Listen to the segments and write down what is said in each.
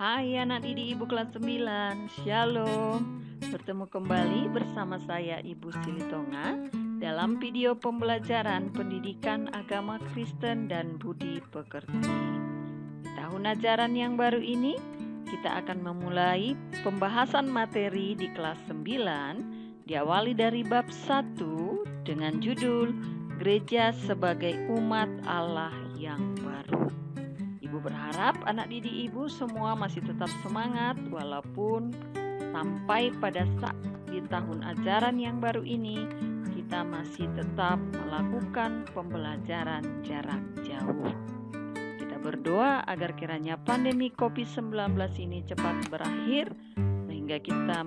Hai anak didik Ibu kelas 9, Shalom. Bertemu kembali bersama saya Ibu Silitonga dalam video pembelajaran pendidikan agama Kristen dan budi pekerti. Di tahun ajaran yang baru ini, kita akan memulai pembahasan materi di kelas 9, diawali dari bab 1 dengan judul Gereja sebagai Umat Allah yang Baru. Ibu berharap anak didik Ibu semua masih tetap semangat walaupun sampai pada saat di tahun ajaran yang baru ini kita masih tetap melakukan pembelajaran jarak jauh. Kita berdoa agar kiranya pandemi COVID-19 ini cepat berakhir sehingga kita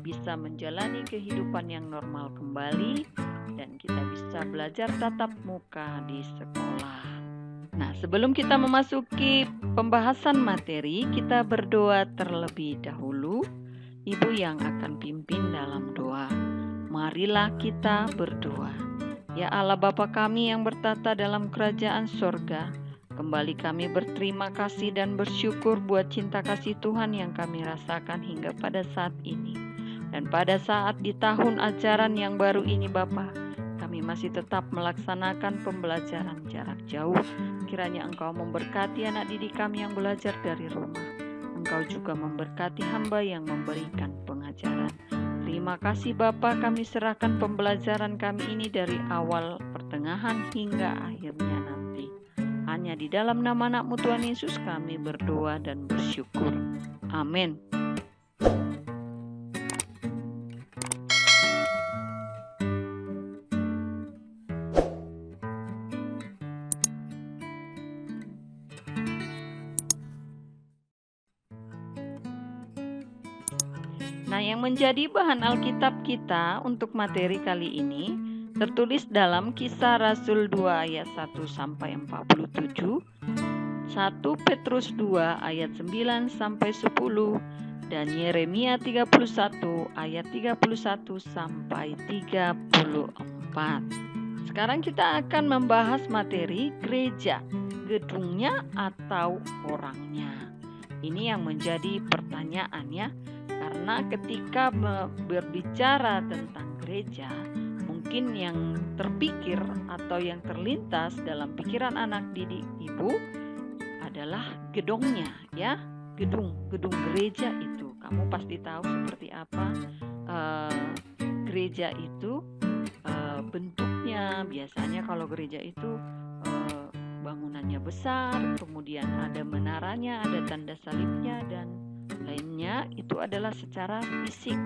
bisa menjalani kehidupan yang normal kembali dan kita bisa belajar tatap muka di sekolah. Nah, sebelum kita memasuki pembahasan materi, kita berdoa terlebih dahulu. Ibu yang akan pimpin dalam doa. Marilah kita berdoa. Ya Allah Bapa kami yang bertata dalam kerajaan sorga, kembali kami berterima kasih dan bersyukur buat cinta kasih Tuhan yang kami rasakan hingga pada saat ini. Dan pada saat di tahun ajaran yang baru ini Bapa, kami masih tetap melaksanakan pembelajaran jarak jauh. Kiranya Engkau memberkati anak didik kami yang belajar dari rumah. Engkau juga memberkati hamba yang memberikan pengajaran. Terima kasih Bapa, kami serahkan pembelajaran kami ini dari awal, pertengahan hingga akhirnya nanti. Hanya di dalam nama anak-Mu Tuhan Yesus kami berdoa dan bersyukur. Amin. Nah, yang menjadi bahan Alkitab kita untuk materi kali ini tertulis dalam Kisah Rasul 2 ayat 1 sampai 47, 1 Petrus 2 ayat 9 sampai 10, dan Yeremia 31 ayat 31 sampai 34. Sekarang kita akan membahas materi gereja, gedungnya atau orangnya. Ini yang menjadi pertanyaan ya. Karena ketika berbicara tentang gereja, mungkin yang terpikir atau yang terlintas dalam pikiran anak didik Ibu adalah gedungnya ya, gedung gereja itu. Kamu pasti tahu seperti apa gereja itu bentuknya. Biasanya kalau gereja itu bangunannya besar, kemudian ada menaranya, ada tanda salibnya dan lainnya, itu adalah secara fisik.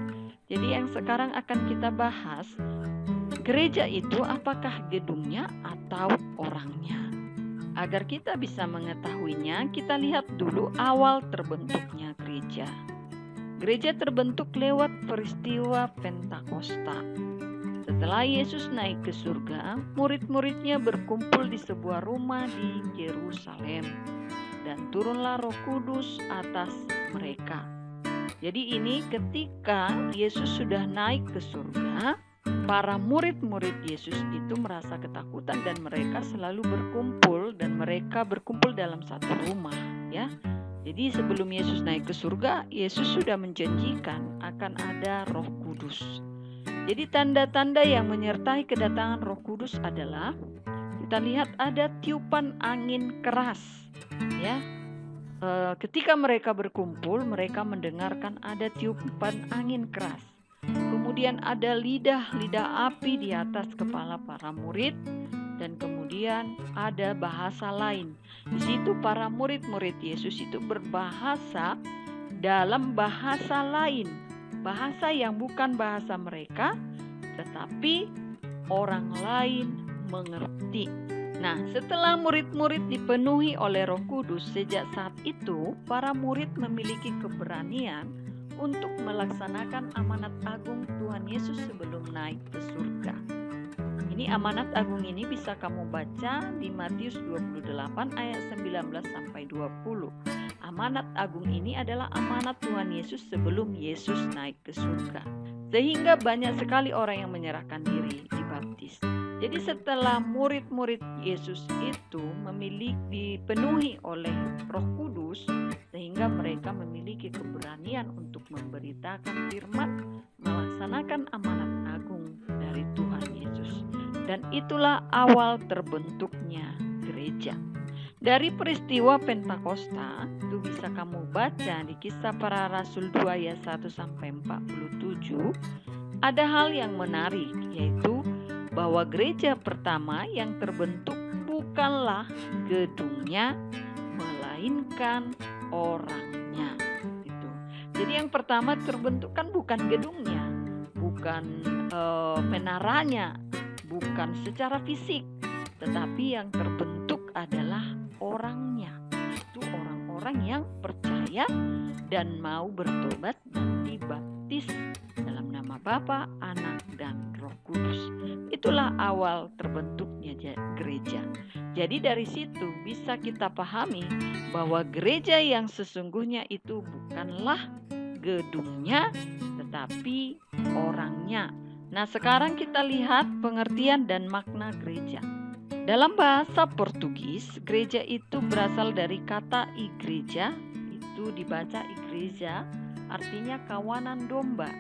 Jadi yang sekarang akan kita bahas, gereja itu apakah gedungnya atau orangnya? Agar kita bisa mengetahuinya, kita lihat dulu awal terbentuknya gereja. Gereja terbentuk lewat peristiwa Pentakosta. Setelah Yesus naik ke surga, murid-muridnya berkumpul di sebuah rumah di Yerusalem. Dan turunlah Roh Kudus atas mereka. Jadi ini ketika Yesus sudah naik ke surga, para murid-murid Yesus itu merasa ketakutan dan mereka selalu berkumpul dan mereka berkumpul dalam satu rumah ya. Jadi sebelum Yesus naik ke surga, Yesus sudah menjanjikan akan ada Roh Kudus. Jadi tanda-tanda yang menyertai kedatangan Roh Kudus adalah kita lihat ada tiupan angin keras. Ya, ketika mereka berkumpul, mereka mendengarkan ada tiupan angin keras. Kemudian ada lidah api di atas kepala para murid, dan kemudian ada bahasa lain. Di situ para murid-murid Yesus itu berbahasa dalam bahasa lain, bahasa yang bukan bahasa mereka, tetapi orang lain mengerti. Nah, setelah murid-murid dipenuhi oleh Roh Kudus, sejak saat itu para murid memiliki keberanian untuk melaksanakan amanat agung Tuhan Yesus sebelum naik ke surga. Ini amanat agung ini bisa kamu baca di Matius 28 ayat 19 sampai 20. Amanat agung ini adalah amanat Tuhan Yesus sebelum Yesus naik ke surga. Sehingga banyak sekali orang yang menyerahkan diri dibaptis. Jadi setelah murid-murid Yesus itu dipenuhi oleh Roh Kudus, sehingga sehingga mereka memiliki keberanian untuk memberitakan firman, melaksanakan amanat agung dari Tuhan Yesus. Dan itulah awal terbentuknya gereja. Dari peristiwa Pentakosta, itu bisa kamu baca di Kisah Para Rasul 2 ayat 1-47, ada hal yang menarik, yaitu bahwa gereja pertama yang terbentuk bukanlah gedungnya, melainkan orangnya. Gitu. Jadi yang pertama terbentuk kan bukan gedungnya, bukan menaranya, bukan secara fisik, tetapi yang terbentuk adalah orangnya. Itu orang-orang yang percaya dan mau bertobat dan dibaptis dalam nama Bapa, Anak, dan Roh Kudus. Itulah awal terbentuknya gereja. Jadi dari situ bisa kita pahami bahwa gereja yang sesungguhnya itu bukanlah gedungnya, tetapi orangnya. Nah, sekarang kita lihat pengertian dan makna gereja. Dalam bahasa Portugis, gereja itu berasal dari kata igreja, itu dibaca igreja, artinya kawanan domba.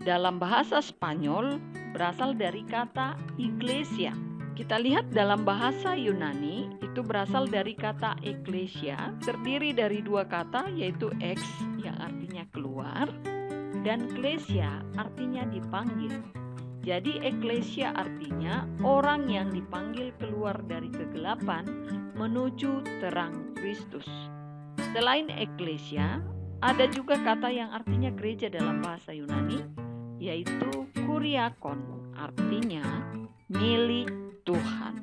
Dalam bahasa Spanyol berasal dari kata iglesia. Kita lihat dalam bahasa Yunani itu berasal dari kata eklesia, terdiri dari dua kata yaitu ex yang artinya keluar dan klesia artinya dipanggil. Jadi eklesia artinya orang yang dipanggil keluar dari kegelapan menuju terang Kristus. Selain eklesia, ada juga kata yang artinya gereja dalam bahasa Yunani, yaitu kuriakon, artinya milik Tuhan.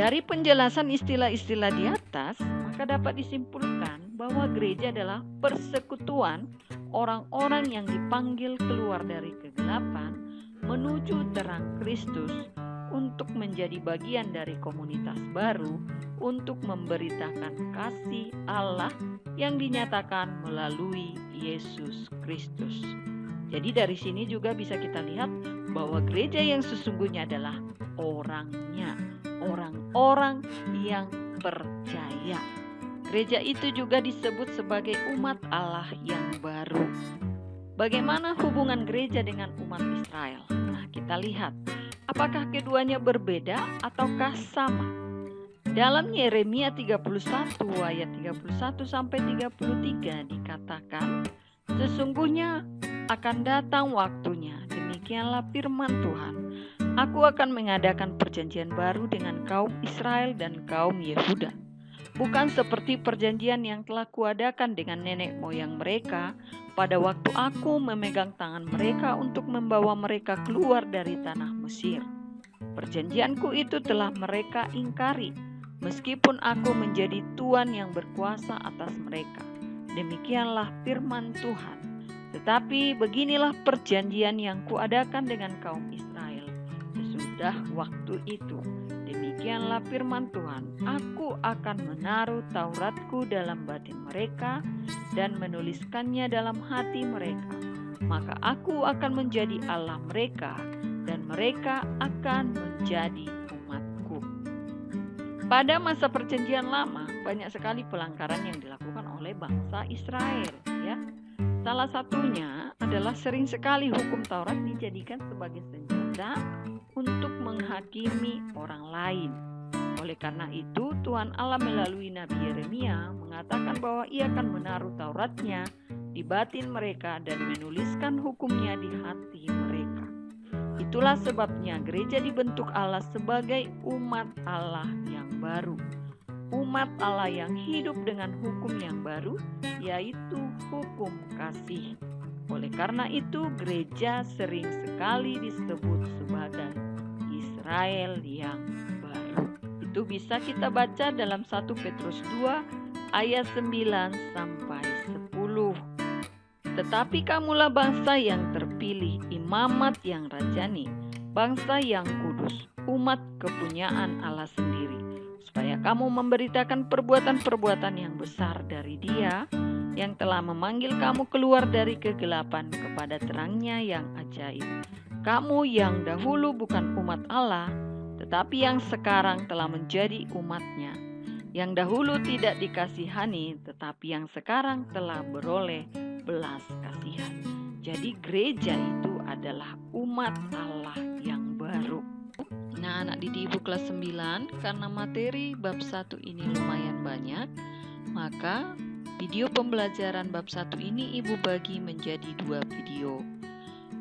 Dari penjelasan istilah-istilah di atas, maka dapat disimpulkan bahwa gereja adalah persekutuan orang-orang yang dipanggil keluar dari kegelapan menuju terang Kristus untuk menjadi bagian dari komunitas baru untuk memberitakan kasih Allah yang dinyatakan melalui Yesus Kristus. Jadi dari sini juga bisa kita lihat bahwa gereja yang sesungguhnya adalah orangnya, orang-orang yang percaya. Gereja itu juga disebut sebagai umat Allah yang baru. Bagaimana hubungan gereja dengan umat Israel? Nah, kita lihat apakah keduanya berbeda ataukah sama. Dalam Yeremia 31 ayat 31-33 dikatakan, sesungguhnya akan datang waktunya, demikianlah firman Tuhan, aku akan mengadakan perjanjian baru dengan kaum Israel dan kaum Yehuda. Bukan seperti perjanjian yang telah kuadakan dengan nenek moyang mereka pada waktu aku memegang tangan mereka untuk membawa mereka keluar dari tanah Mesir. Perjanjianku itu telah mereka ingkari, meskipun aku menjadi Tuhan yang berkuasa atas mereka. Demikianlah firman Tuhan. Tetapi beginilah perjanjian yang kuadakan dengan kaum Israel sesudah waktu itu. Demikianlah firman Tuhan, aku akan menaruh Tauratku dalam batin mereka dan menuliskannya dalam hati mereka. Maka aku akan menjadi Allah mereka dan mereka akan menjadi umatku. Pada masa perjanjian lama, banyak sekali pelanggaran yang dilakukan oleh bangsa Israel, ya. Salah satunya adalah sering sekali hukum Taurat dijadikan sebagai senjata untuk menghakimi orang lain. Oleh karena itu, Tuhan Allah melalui Nabi Yeremia mengatakan bahwa Ia akan menaruh Tauratnya di batin mereka dan menuliskan hukumnya di hati mereka. Itulah sebabnya gereja dibentuk Allah sebagai umat Allah yang baru. Umat Allah yang hidup dengan hukum yang baru, yaitu hukum kasih. Oleh karena itu, gereja sering sekali disebut sebagai Israel yang baru. Itu bisa kita baca dalam 1 Petrus 2 ayat 9-10. Tetapi kamulah bangsa yang terpilih, imamat yang rajani, bangsa yang kudus, umat kepunyaan Allah sendiri, supaya kamu memberitakan perbuatan-perbuatan yang besar dari Dia yang telah memanggil kamu keluar dari kegelapan kepada terangnya yang ajaib. Kamu yang dahulu bukan umat Allah, tetapi yang sekarang telah menjadi umat-Nya, yang dahulu tidak dikasihani, tetapi yang sekarang telah beroleh belas kasihan. Jadi gereja itu adalah umat Allah yang baru. Nah, anak didik ibu kelas 9, karena materi bab 1 ini lumayan banyak, maka video pembelajaran bab 1 ini ibu bagi menjadi 2 video.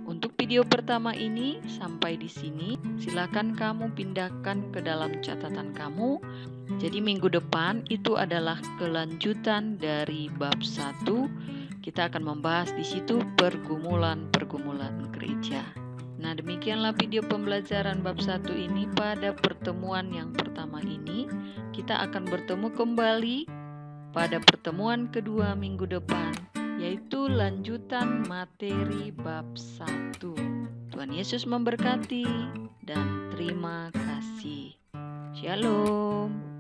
Untuk video pertama ini sampai di sini, silakan kamu pindahkan ke dalam catatan kamu. Jadi minggu depan itu adalah kelanjutan dari bab 1. Kita akan membahas di situ pergumulan-pergumulan gereja. Nah, demikianlah video pembelajaran bab 1 ini. Pada pertemuan yang pertama ini, kita akan bertemu kembali pada pertemuan kedua minggu depan, yaitu lanjutan materi bab 1. Tuhan Yesus memberkati dan terima kasih. Shalom.